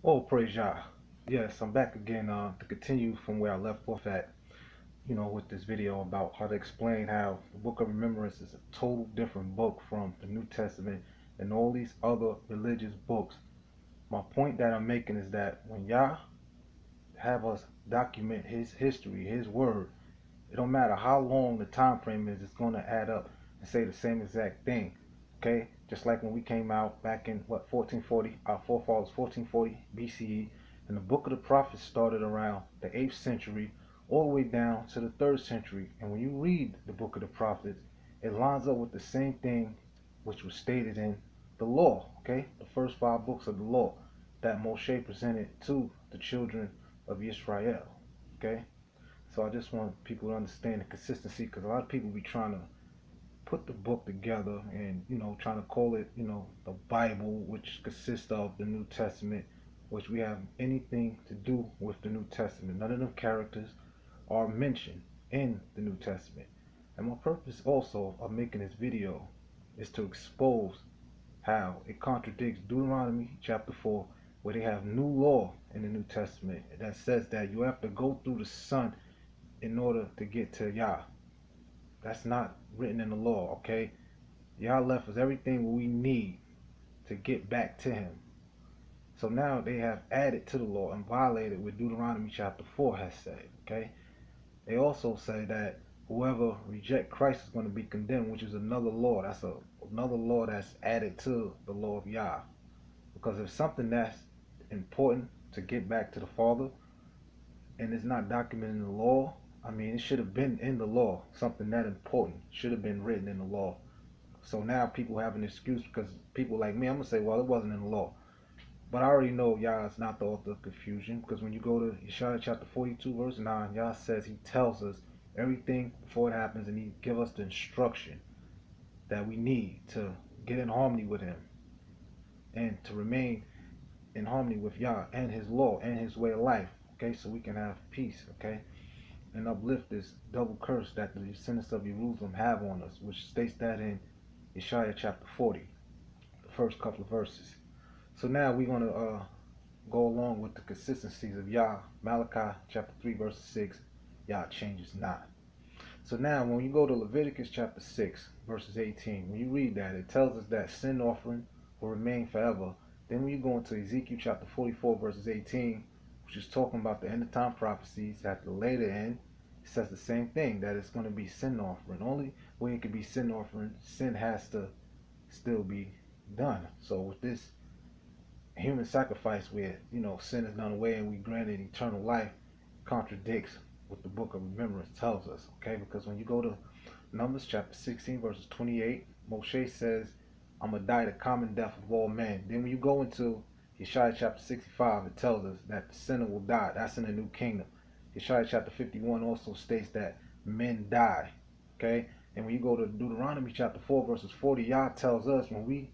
Oh, praise Yah. Yes, I'm back again to continue from where I left off at, with this video about how to explain how the Book of Remembrance is a total different book from the New Testament and all these other religious books. My point that I'm making is that when Yah have us document his history, his word, it don't matter how long the time frame is, it's going to add up and say the same exact thing. Okay? Just like when we came out back in what 1440, our forefathers 1440 BCE, and the book of the prophets started around the 8th century all the way down to the 3rd century. And when you read the book of the prophets, it lines up with the same thing which was stated in the law, okay? The first 5 books of the law that Moshe presented to the children of Israel, okay? So I just want people to understand the consistency, because a lot of people be trying to put the book together and trying to call it the Bible, which consists of the New Testament, which we have anything to do with the New Testament. None of them characters are mentioned in the New Testament. And my purpose also of making this video is to expose how it contradicts Deuteronomy chapter 4, where they have new law in the New Testament that says that you have to go through the Son in order to get to Yah. That's not written in the law, okay? Yah left us everything we need to get back to him. So now they have added to the law and violated what Deuteronomy chapter 4 has said, okay? They also say that whoever reject Christ is going to be condemned, which is another law. That's another law that's added to the law of Yah. Because if something that's important to get back to the Father and it's not documented in the law, I mean, it should have been in the law. Something that important should have been written in the law. So now people have an excuse, because people like me, I'm going to say, well, it wasn't in the law. But I already know Yah is not the author of confusion, because when you go to Yeshaya chapter 42, verse 9, Yah says he tells us everything before it happens, and he gives us the instruction that we need to get in harmony with him and to remain in harmony with Yah and his law and his way of life, okay, so we can have peace, okay, and uplift this double curse that the descendants of Jerusalem have on us, which states that in Yeshaya chapter 40, the first couple of verses. So now we're going to go along with the consistencies of Yah. Malachi chapter 3 verse 6, Yah changes not. So now when you go to Leviticus chapter 6 verses 18, when you read that, it tells us that sin offering will remain forever. Then when you go into Ezekiel chapter 44 verses 18, which is talking about the end of time prophecies at the later end, it says the same thing, that it's going to be sin offering. Only way it could be sin offering, sin has to still be done. So with this human sacrifice, where sin is done away and we granted eternal life, contradicts what the book of remembrance tells us, okay? Because when you go to Numbers chapter 16 verses 28, Moshe says, I'm gonna die the common death of all men. Then when you go into Yeshaya chapter 65, it tells us that the sinner will die. That's in the new kingdom. Yeshaya chapter 51 also states that men die, okay? And when you go to Deuteronomy chapter 4 verses 40, Yah tells us when we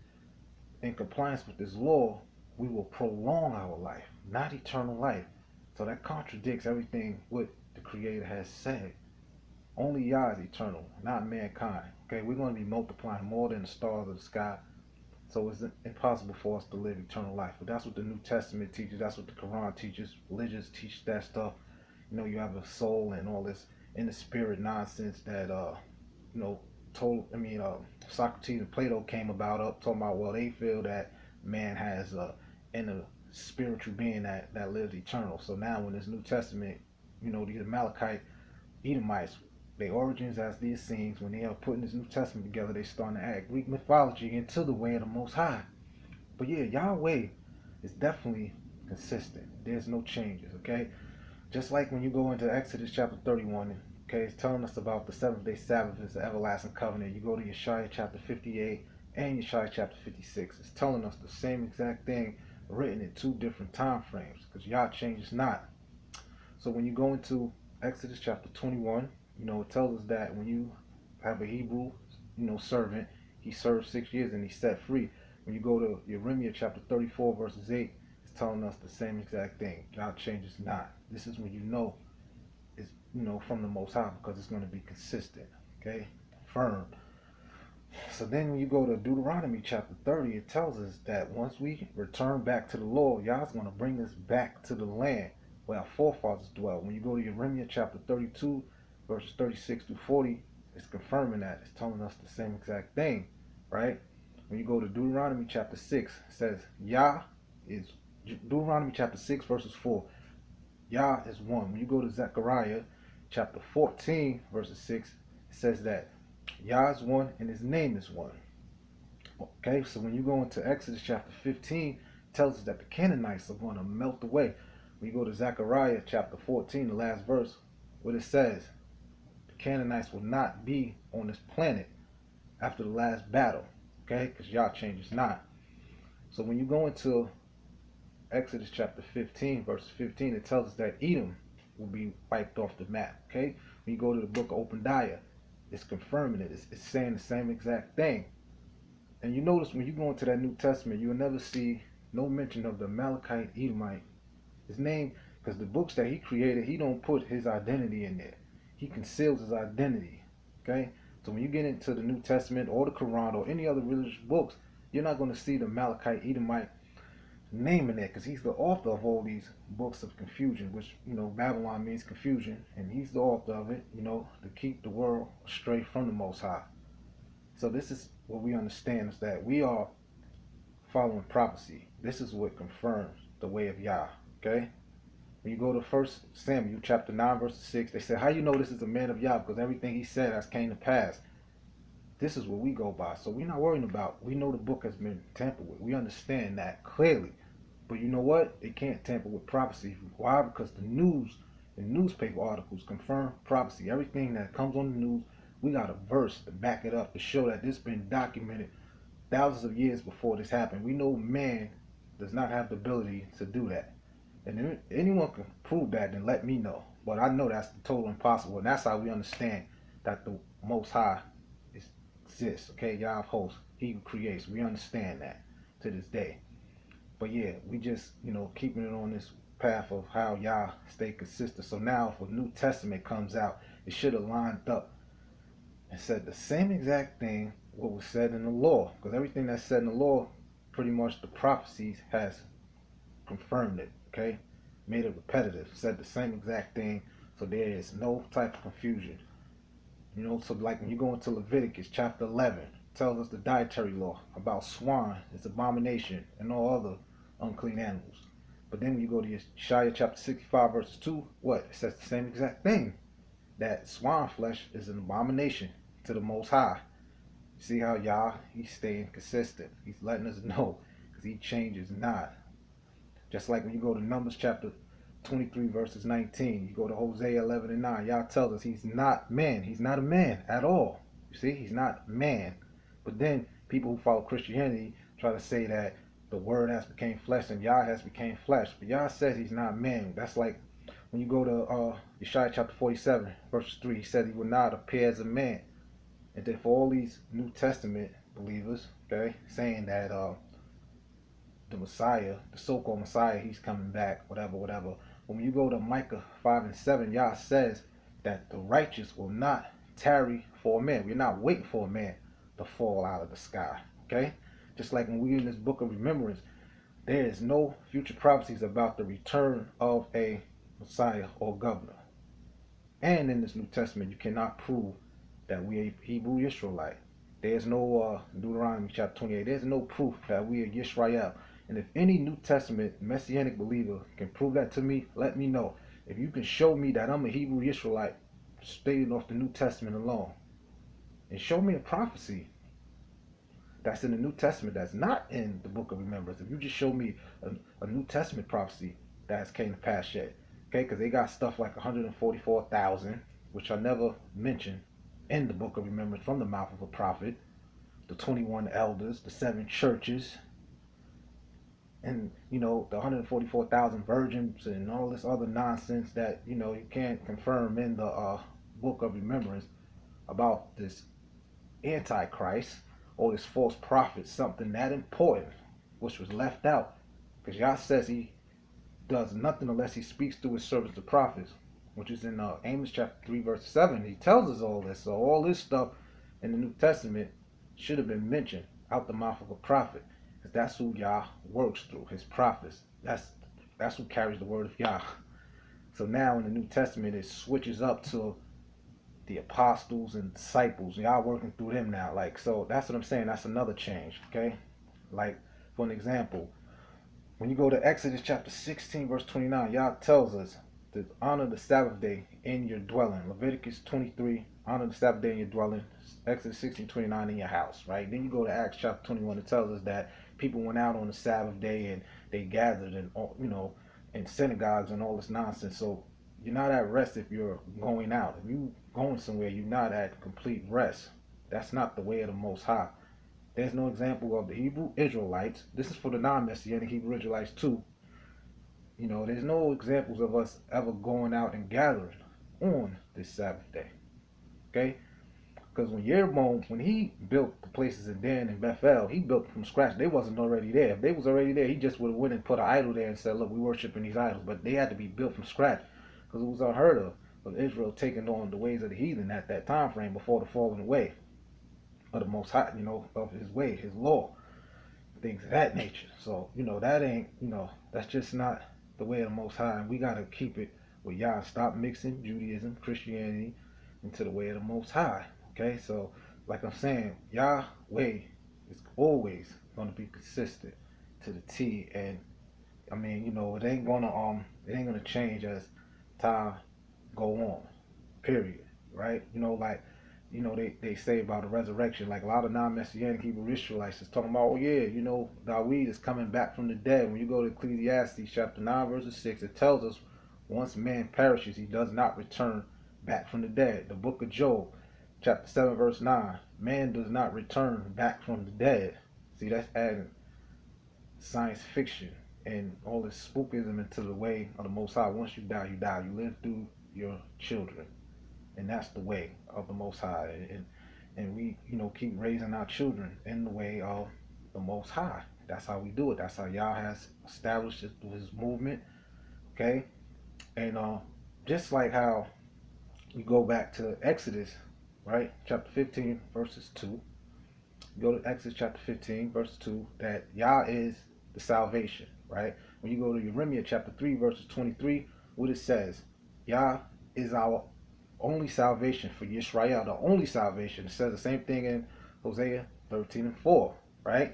in compliance with this law, we will prolong our life, not eternal life. So that contradicts everything what the Creator has said. Only Yah is eternal, not mankind. Okay, we're going to be multiplying more than the stars of the sky. So it's impossible for us to live eternal life. But that's what the New Testament teaches. That's what the Quran teaches. Religions teach that stuff. You have a soul and all this in the spirit nonsense that told. Socrates and Plato came about up talking about, well, they feel that man has in a spiritual being that lives eternal. So now when this New Testament, these Amalekite Edomites, their origins as the Essenes, when they are putting this New Testament together, they starting to add Greek mythology into the way of the Most High. But yeah, Yahweh is definitely consistent. There's no changes, okay? Just like when you go into Exodus chapter 31, okay, it's telling us about the 7th-day Sabbath is the everlasting covenant. You go to Yeshaya chapter 58 and Yeshaya chapter 56. It's telling us the same exact thing written in 2 different time frames, because Yah changes not. So when you go into Exodus chapter 21, it tells us that when you have a Hebrew, servant, he served 6 years and he's set free. When you go to Jeremiah chapter 34 verses 8, it's telling us the same exact thing. God changes not. This is when it's from the Most High, because it's going to be consistent, okay, firm. So then when you go to Deuteronomy chapter 30, it tells us that once we return back to the Lord, Yah's going to bring us back to the land where our forefathers dwelt. When you go to Jeremiah chapter 32, verses 36 through 40, it's confirming that. It's telling us the same exact thing, right? When you go to Deuteronomy chapter 6, it says Yah is, Deuteronomy chapter 6, verses 4, Yah is one. When you go to Zechariah chapter 14, verses 6, it says that Yah is one and his name is one. Okay, so when you go into Exodus chapter 15, it tells us that the Canaanites are going to melt away. When you go to Zechariah chapter 14, the last verse, what it says, the Canaanites will not be on this planet after the last battle. Okay, because Yah changes not. So when you go into Exodus chapter 15, verse 15, it tells us that Edom will be wiped off the map. Okay, when you go to the book of Obadiah, it's confirming it. It's saying the same exact thing. And you notice when you go into that New Testament, you'll never see no mention of the Amalekite Edomite. His name, because the books that he created, he don't put his identity in there. He conceals his identity. Okay? So when you get into the New Testament or the Quran or any other religious books, you're not going to see the Amalekite Edomite name in there, because he's the author of all these books of confusion, which, Babylon means confusion, and he's the author of it, to keep the world astray from the Most High. So this is what we understand, is that we are following prophecy. This is what confirms the way of Yah. Okay? When you go to 1 Samuel chapter 9, verse 6, they say, how you know this is a man of Yah? Because everything he said has came to pass. This is what we go by. So we're not worrying about, we know the book has been tampered with. We understand that clearly. But you know what? It can't tamper with prophecy. Why? Because the news and newspaper articles confirm prophecy. Everything that comes on the news, we got a verse to back it up, to show that this has been documented thousands of years before this happened. We know man does not have the ability to do that. And if anyone can prove that, then let me know. But I know that's totally impossible. And that's how we understand that the Most High exists. Okay, YHWH, he creates. We understand that to this day. But yeah, we just, keeping it on this path of how Yah stay consistent. So now if a New Testament comes out, it should have lined up and said the same exact thing what was said in the law. Because everything that's said in the law, pretty much the prophecies has confirmed it. Okay, made it repetitive, said the same exact thing, so there is no type of confusion. So like when you go into Leviticus chapter 11, it tells us the dietary law about swine, its abomination, and all other unclean animals. But then when you go to Yeshaya chapter 65 verses 2, what? It says the same exact thing, that swine flesh is an abomination to the Most High. You see how Yah, he's staying consistent. He's letting us know, because he changes not. Just like when you go to Numbers chapter 23 verses 19, you go to Hosea 11 and 9, Yah tells us he's not man. He's not a man at all. You see, he's not man. But then people who follow Christianity try to say that the word has become flesh and Yah has become flesh. But Yah says he's not man. That's like when you go to Yeshaya chapter 47 verse 3, he says he will not appear as a man. And then for all these New Testament believers, okay, saying that the Messiah, the so-called Messiah, he's coming back, whatever. When you go to Micah 5 and 7, Yah says that the righteous will not tarry for a man. We're not waiting for a man to fall out of the sky. Okay? Just like when we in this book of remembrance, there is no future prophecies about the return of a Messiah or governor. And in this New Testament, you cannot prove that we are Hebrew Israelite. There's no Deuteronomy chapter 28. There's no proof that we are Yisrael. And if any New Testament Messianic believer can prove that to me, let me know. If you can show me that I'm a Hebrew Israelite, stated off the New Testament alone, and show me a prophecy that's in the New Testament that's not in the book of remembrance. If you just show me a New Testament prophecy that has came to pass yet, okay? Because they got stuff like 144,000, which I never mentioned in the book of remembrance from the mouth of a prophet, the 21 elders, the 7 churches, and the 144,000 virgins and all this other nonsense that you can't confirm in the book of remembrance about this antichrist or this false prophet, something that important which was left out, because Yah says he does nothing unless he speaks through his servants the prophets, which is in Amos chapter 3 verse 7. He tells us all this. So all this stuff in the New Testament should have been mentioned out the mouth of a prophet, because that's who Yah works through, his prophets. That's who carries the word of Yah. So now in the New Testament, it switches up to the apostles and disciples. Y'all working through them now. Like, so that's what I'm saying. That's another change. Okay. Like, for an example, when you go to Exodus chapter 16, verse 29, Yah tells us to honor the Sabbath day in your dwelling. Leviticus 23, honor the Sabbath day in your dwelling. Exodus 16:29 in your house, right? Then you go to Acts chapter 21, it tells us that people went out on the Sabbath day and they gathered and, in synagogues and all this nonsense. So you're not at rest if you're going out. If you going somewhere, you're not at complete rest. That's not the way of the Most High. There's no example of the Hebrew Israelites. This is for the non-Messianic Hebrew Israelites too. There's no examples of us ever going out and gathering on this Sabbath day. Okay? Because when Jeroboam, when he built the places in Dan and Bethel, he built them from scratch. They wasn't already there. If they was already there, he just would have went and put an idol there and said, look, we worshiping these idols. But they had to be built from scratch because it was unheard of Israel taking on the ways of the heathen at that time frame before the falling away of the Most High, of his way, his law, things of that nature. So, that ain't, that's just not the way of the Most High. And we got to keep it with Yah. Stop mixing Judaism, Christianity into the way of the Most High. Okay, so like I'm saying, Yahweh is always going to be consistent to the T, and I mean, it ain't gonna change as time go on. Period. Right? They say about the resurrection, like a lot of non-Messianic Hebrew Israelites is talking about, oh yeah, Dawid is coming back from the dead. When you go to Ecclesiastes chapter 9, verse 6, it tells us once man perishes, he does not return back from the dead. The book of Job, chapter 7, verse 9, man does not return back from the dead. See, that's adding science fiction and all this spookism into the way of the Most High. Once you die, you die. You live through your children. And that's the way of the Most High. And we, keep raising our children in the way of the Most High. That's how we do it. That's how Yah has established it through his movement. Okay? And just like how you go back to Exodus, right? Chapter 15, verses 2. Go to Exodus chapter 15, verse 2, that Yah is the salvation, right? When you go to Jeremiah chapter 3, verses 23, what it says, Yah is our only salvation for Yisrael, the only salvation. It says the same thing in Hosea 13 and 4, right?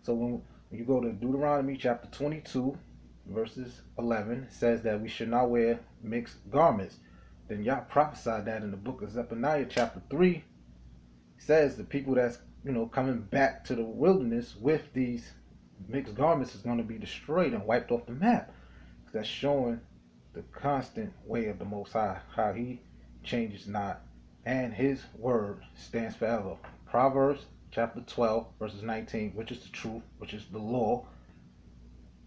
So when you go to Deuteronomy chapter 22, verses 11, it says that we should not wear mixed garments. Then Yah prophesied that in the book of Zephaniah chapter 3, says the people that's, coming back to the wilderness with these mixed garments is going to be destroyed and wiped off the map. That's showing the constant way of the Most High, how he changes not, and his word stands forever. Proverbs chapter 12, verses 19, which is the truth, which is the law,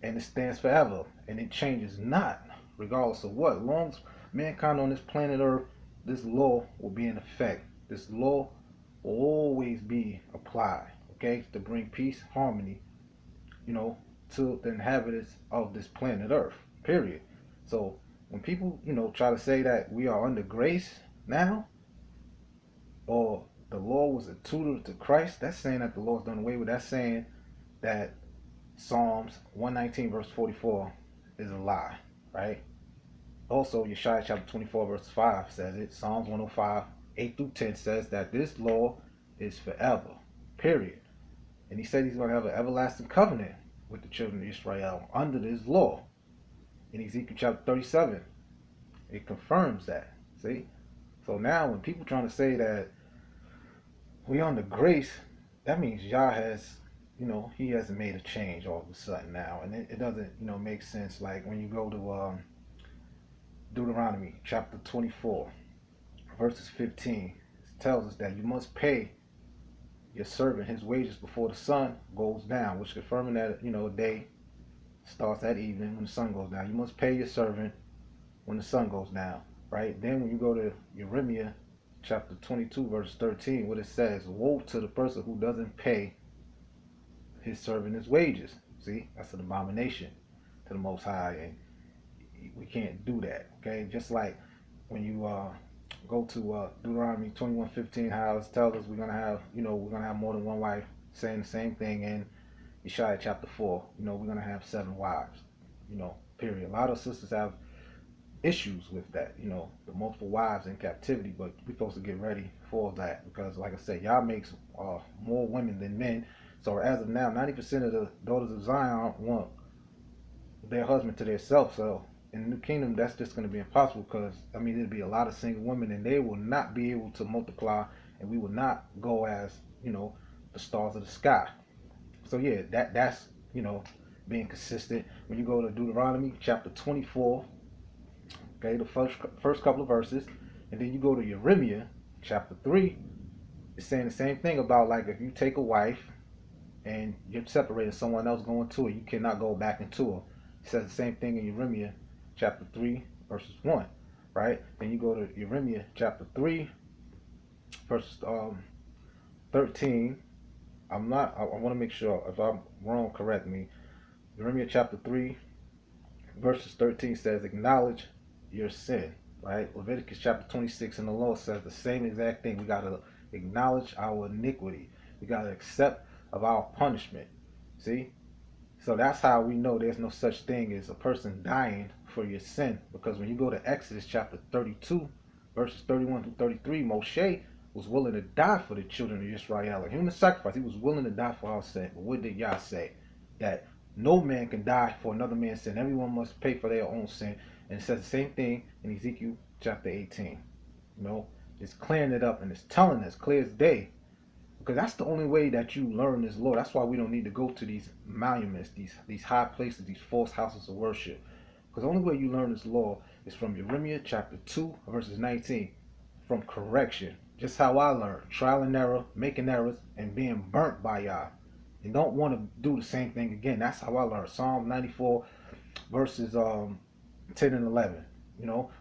and it stands forever, and it changes not, regardless of what. As long as mankind on this planet Earth, this law will be in effect. This law will always be applied, okay, to bring peace, harmony, to the inhabitants of this planet Earth, period. So when people, try to say that we are under grace now, or the law was a tutor to Christ, that's saying that the law is done away with. That's saying that Psalms 119, verse 44 is a lie, right? Also, Yeshaya chapter 24, verse 5 says it. Psalms 105, 8 through 10 says that this law is forever, period. And he said he's going to have an everlasting covenant with the children of Israel under this law. In Ezekiel chapter 37, it confirms that. See? So now when people trying to say that we under grace, that means Yah has, he hasn't made a change all of a sudden now. And it doesn't, make sense. Like when you go to Deuteronomy chapter 24, verses 15, it tells us that you must pay your servant his wages before the sun goes down, which confirming that, a day starts at evening when the sun goes down. You must pay your servant when the sun goes down, right? Then when you go to Jeremiah chapter 22, verse 13, what it says, woe to the person who doesn't pay his servant his wages. See, that's an abomination to the Most High, and we can't do that, okay? Just like when you Go to Deuteronomy 21:15, how it tells us we're gonna have more than one wife, saying the same thing in Yeshaya chapter 4. We're gonna have 7 wives. Period. A lot of sisters have issues with that, the multiple wives in captivity, but we're supposed to get ready for that because, like I said, y'all makes more women than men. So as of now, 90% of the daughters of Zion want their husband to themselves. So in the new kingdom, that's just going to be impossible because, I mean, there'll be a lot of single women and they will not be able to multiply and we will not go as, the stars of the sky. So yeah, that's, being consistent. When you go to Deuteronomy chapter 24, okay, the first couple of verses, and then you go to Jeremiah chapter 3, it's saying the same thing about like if you take a wife and you're separating someone else going to her, you cannot go back into her. It says the same thing in Jeremiah chapter 3 verses 1, right? Then you go to Jeremiah chapter 3 verses 13. I want to make sure if I'm wrong, correct me. Jeremiah chapter 3 verses 13 says, acknowledge your sin, right? Leviticus chapter 26 in the law says the same exact thing. We got to acknowledge our iniquity. We got to accept of our punishment. See? So that's how we know there's no such thing as a person dying for your sin. Because when you go to Exodus chapter 32, verses 31 through 33, Moshe was willing to die for the children of Israel. A human sacrifice. He was willing to die for our sin. But what did Yah say? That no man can die for another man's sin. Everyone must pay for their own sin. And it says the same thing in Ezekiel chapter 18. It's clearing it up and it's telling us clear as day. Because that's the only way that you learn this law. That's why we don't need to go to these monuments, these high places, these false houses of worship. Because the only way you learn this law is from Jeremiah chapter 2, verses 19. From correction. Just how I learned. Trial and error, making errors, and being burnt by Yah. And don't want to do the same thing again. That's how I learned. Psalm 94, verses 10 and 11.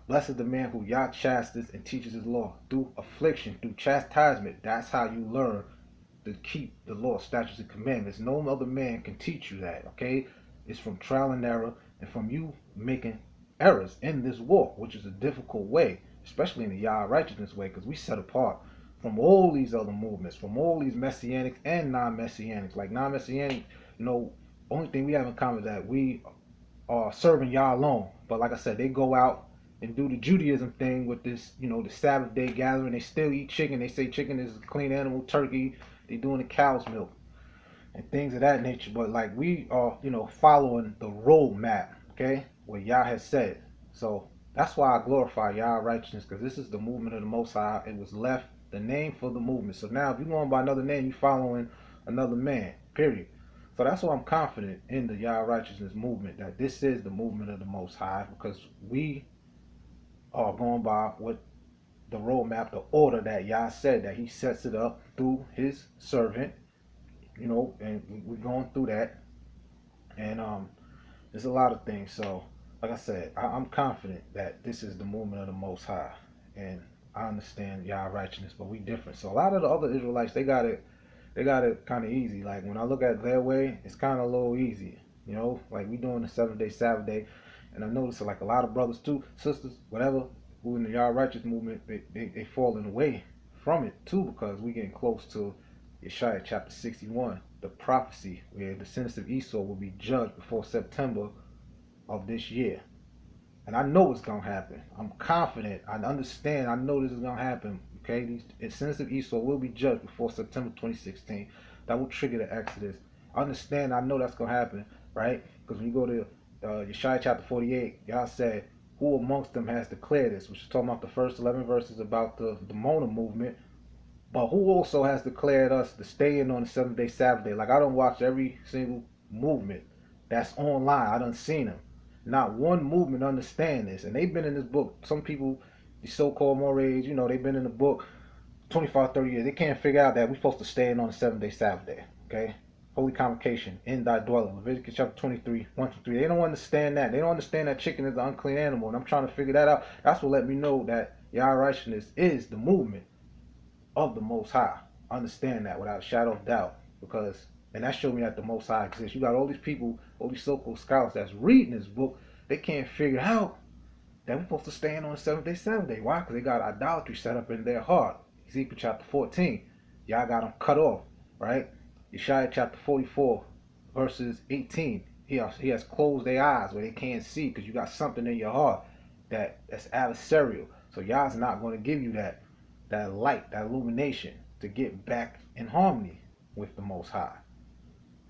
Blessed is the man who Yah chastens and teaches his law. Through affliction, through chastisement. That's how you learn to keep the law, statutes, and commandments. No other man can teach you that, okay? It's from trial and error and from you making errors in this walk, which is a difficult way, especially in the Yah righteousness way, because we set apart from all these other movements, from all these messianics and non-messianics. Like non-messianic, only thing we have in common is that we are serving Yah alone. But like I said, they go out and do the Judaism thing with this, the Sabbath day gathering. They still eat chicken. They say chicken is a clean animal, turkey. They doing the cow's milk and things of that nature. But like we are, following the roadmap, okay, what Yah has said. So that's why I glorify Yah righteousness, because this is the movement of the Most High. It was left the name for the movement. So now if you're going by another name, you're following another man, period. So that's why I'm confident in the Yah righteousness movement, that this is the movement of the Most High, because we are going by what the roadmap, the order that Yah said, that he sets it up through his servant, and we're going through that. And there's a lot of things. So like I said, I'm confident that this is the movement of the Most High, and I understand Yah righteousness, but we different. So a lot of the other Israelites, they got it kind of easy. Like when I look at their way, it's kind of a little easy, like we doing the 7-day Sabbath day. And I noticed like a lot of brothers too, sisters, whatever, who in the Yah righteous movement, they falling away from it too, because we getting close to Yeshaya chapter 61, the prophecy where the descendants of Esau will be judged before September of this year. And I know it's going to happen. I'm confident. I understand. I know this is going to happen. Okay? These descendants of Esau will be judged before September 2016. That will trigger the Exodus. I understand. I know that's going to happen. Right? Because when you go to Yeshaya chapter 48, Yah said, who amongst them has declared this? Which is talking about the first 11 verses about the Mona movement. But who also has declared us to stay in on the 7-day Sabbath day? Like I don't watch every single movement that's online. I done seen them. Not one movement understand this. And they've been in this book. Some people, these so-called mores, they've been in the book 25, 30 years. They can't figure out that we're supposed to stay in on the 7-day Sabbath day. Okay? Holy convocation in thy dwelling. Leviticus chapter 23, 1 to 3. They don't understand that. They don't understand that chicken is an unclean animal. And I'm trying to figure that out. That's what let me know that Yah righteousness is the movement of the Most High. Understand that without a shadow of doubt. And that showed me that the Most High exists. You got all these people, all these so-called scholars that's reading this book. They can't figure out that we're supposed to stand on the seventh day, seventh day. Why? Because they got idolatry set up in their heart. Ezekiel chapter 14, y'all got them cut off, right? Yeshaya chapter 44, verses 18, he has closed their eyes where they can't see because you got something in your heart that's adversarial. So y'all's not going to give you that light, that illumination to get back in harmony with the Most High.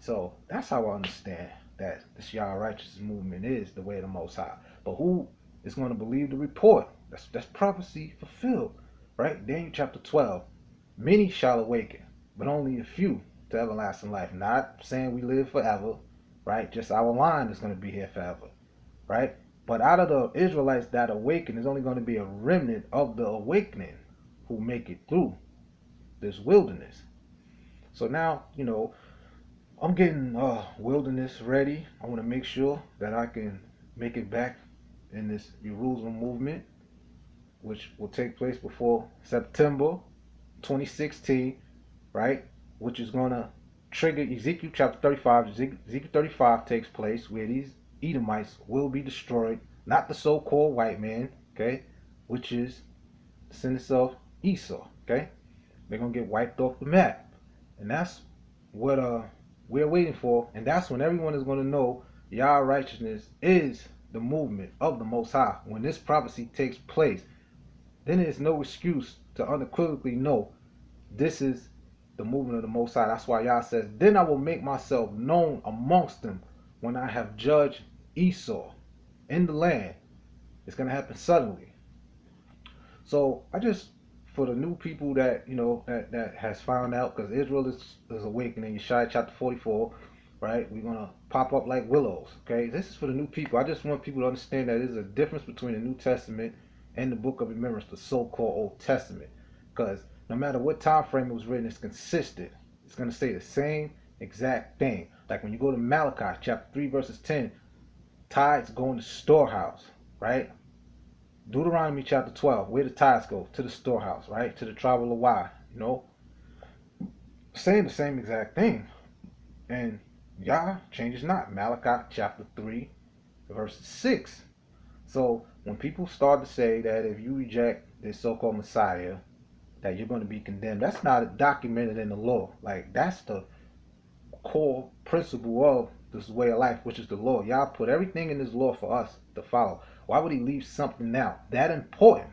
So that's how I understand that this Yah righteousness movement is the way of the Most High. But who is going to believe the report? That's prophecy fulfilled, right? Daniel chapter 12. Many shall awaken, but only a few to everlasting life. Not saying we live forever, right? Just our line is going to be here forever, right? But out of the Israelites that awaken, there's only going to be a remnant of the awakening who make it through this wilderness. So now, I'm getting wilderness ready. I want to make sure that I can make it back in this Jerusalem movement, which will take place before September 2016, right? Which is going to trigger Ezekiel chapter 35. Ezekiel 35 takes place where these Edomites will be destroyed, not the so-called white man, okay, which is descendants of Esau, okay? They're going to get wiped off the map. And that's what we're waiting for. And that's when everyone is going to know Yah righteousness is the movement of the Most High. When this prophecy takes place, then there's no excuse to unequivocally know this is the movement of the Most High. That's why Yah says, then I will make myself known amongst them when I have judged Esau in the land. It's going to happen suddenly. So I just, for the new people that, that has found out, because Israel is awakening, Yeshaya chapter 44, right? We're going to pop up like willows, okay? This is for the new people. I just want people to understand that there's a difference between the New Testament and the Book of Remembrance, the so-called Old Testament. Because no matter what time frame it was written, it's consistent. It's going to say the same exact thing. Like when you go to Malachi chapter 3 verses 10, tithes go in the storehouse, right? Deuteronomy chapter 12, where the tithes go? To the storehouse, right? To the tribe of Levi, saying the same exact thing. And Yah changes not. Malachi chapter 3 verse 6. So when people start to say that if you reject this so-called Messiah, that you're going to be condemned, that's not documented in the law. Like, that's the core principle of this way of life, which is the law. Yah put everything in this law for us to follow. Why would he leave something out that important?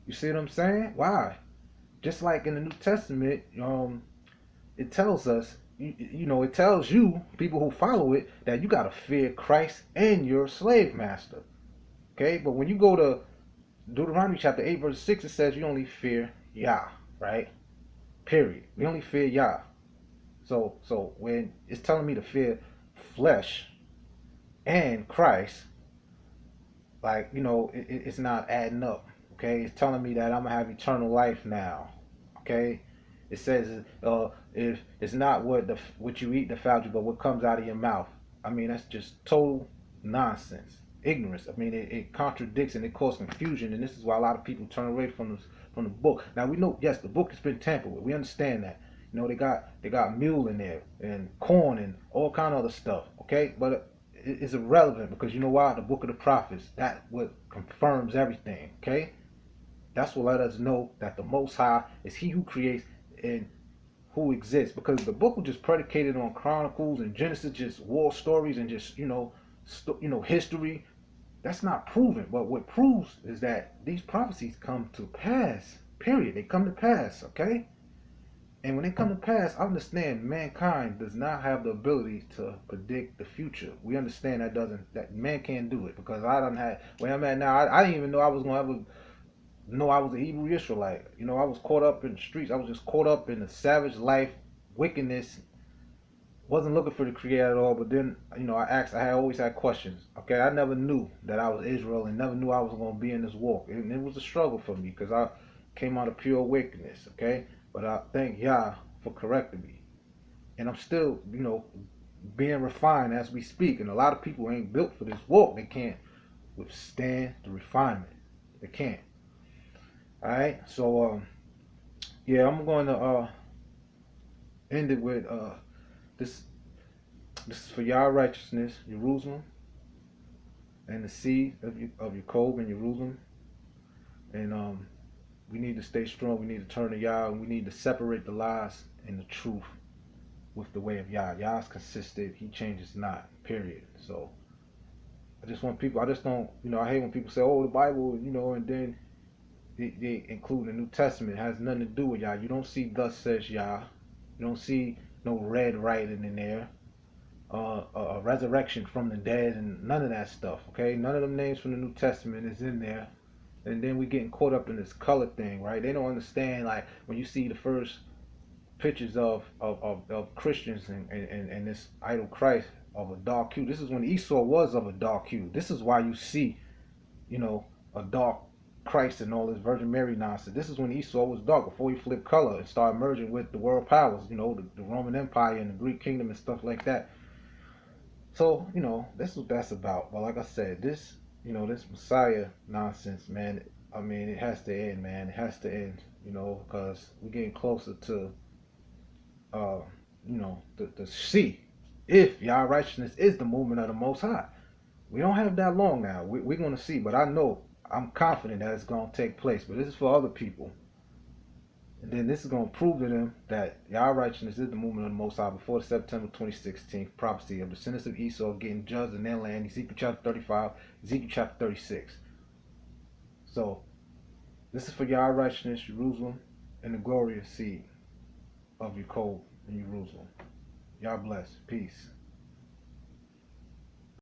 You see what I'm saying? Why? Just like in the New Testament, it tells us, it tells you, people who follow it, that you got to fear Christ and your slave master. Okay? But when you go to Deuteronomy chapter 8 verse 6, it says you only fear Yah, right? Period. We only fear Yah. So when it's telling me to fear flesh and Christ, like, it's not adding up. Okay? It's telling me that I'm going to have eternal life now. Okay? It says if it's not what you eat defiles you, but what comes out of your mouth. I mean, that's just total nonsense. Ignorance. I mean, it contradicts and it causes confusion, and this is why a lot of people turn away from the book. Now we know, yes, the book has been tampered with. We understand that. They got mule in there and corn and all kind of other stuff. Okay, but it's irrelevant because you know why? The book of the prophets. That what confirms everything. Okay, that's what let us know that the Most High is He who creates and who exists. Because the book was just predicated on Chronicles and Genesis, just war stories and just history. That's not proven, but what proves is that these prophecies come to pass, period. They come to pass, okay? And when they come to pass, I understand mankind does not have the ability to predict the future. We understand that man can't do it, because I don't have, where I'm at now, I didn't even know I was going to ever know I was a Hebrew Israelite. I was caught up in the streets. I was just caught up in the savage life, wickedness. Wasn't looking for the Creator at all, but then, I always had questions. Okay, I never knew that I was Israel and never knew I was going to be in this walk. And it was a struggle for me because I came out of pure wickedness, okay? But I thank Yah for correcting me. And I'm still, being refined as we speak. And a lot of people ain't built for this walk. They can't withstand the refinement. They can't. All right, so, yeah, I'm going to end it with... This is for Yah righteousness, Jerusalem. and the seed of Yaakov and Jerusalem. And we need to stay strong. We need to turn to Yah. And we need to separate the lies and the truth with the way of Yah. Yah's consistent. He changes not. Period. So I just want people. I just don't. I hate when people say, "Oh, the Bible," and then they include the New Testament. It has nothing to do with Yah. You don't see "Thus says Yah." You don't see no red writing in there. A resurrection from the dead and none of that stuff. Okay, none of them names from the New Testament is in there. And then we getting caught up in this color thing, right? They don't understand, like, when you see the first pictures of Christians and this idol Christ of a dark hue. This is when Esau was of a dark hue. This is why you see, a dark Christ and all this Virgin Mary nonsense. This is when Esau was dark, before he flipped color and started merging with the world powers, the Roman Empire and the Greek kingdom and stuff like that. So, this is what that's about. But like I said, this Messiah nonsense, man, I mean, it has to end, man. It has to end, because we're getting closer to, to see if Yah righteousness is the movement of the Most High. We don't have that long now. We're going to see, but I'm confident that it's going to take place. But this is for other people. And then this is going to prove to them that Yah righteousness is the movement of the Most High before the September 2016 prophecy of the descendants of Esau getting judged in their land, Ezekiel chapter 35, Ezekiel chapter 36. So, this is for Yah righteousness, Jerusalem, and the glorious seed of Yaakov in Jerusalem. Yah bless. Peace.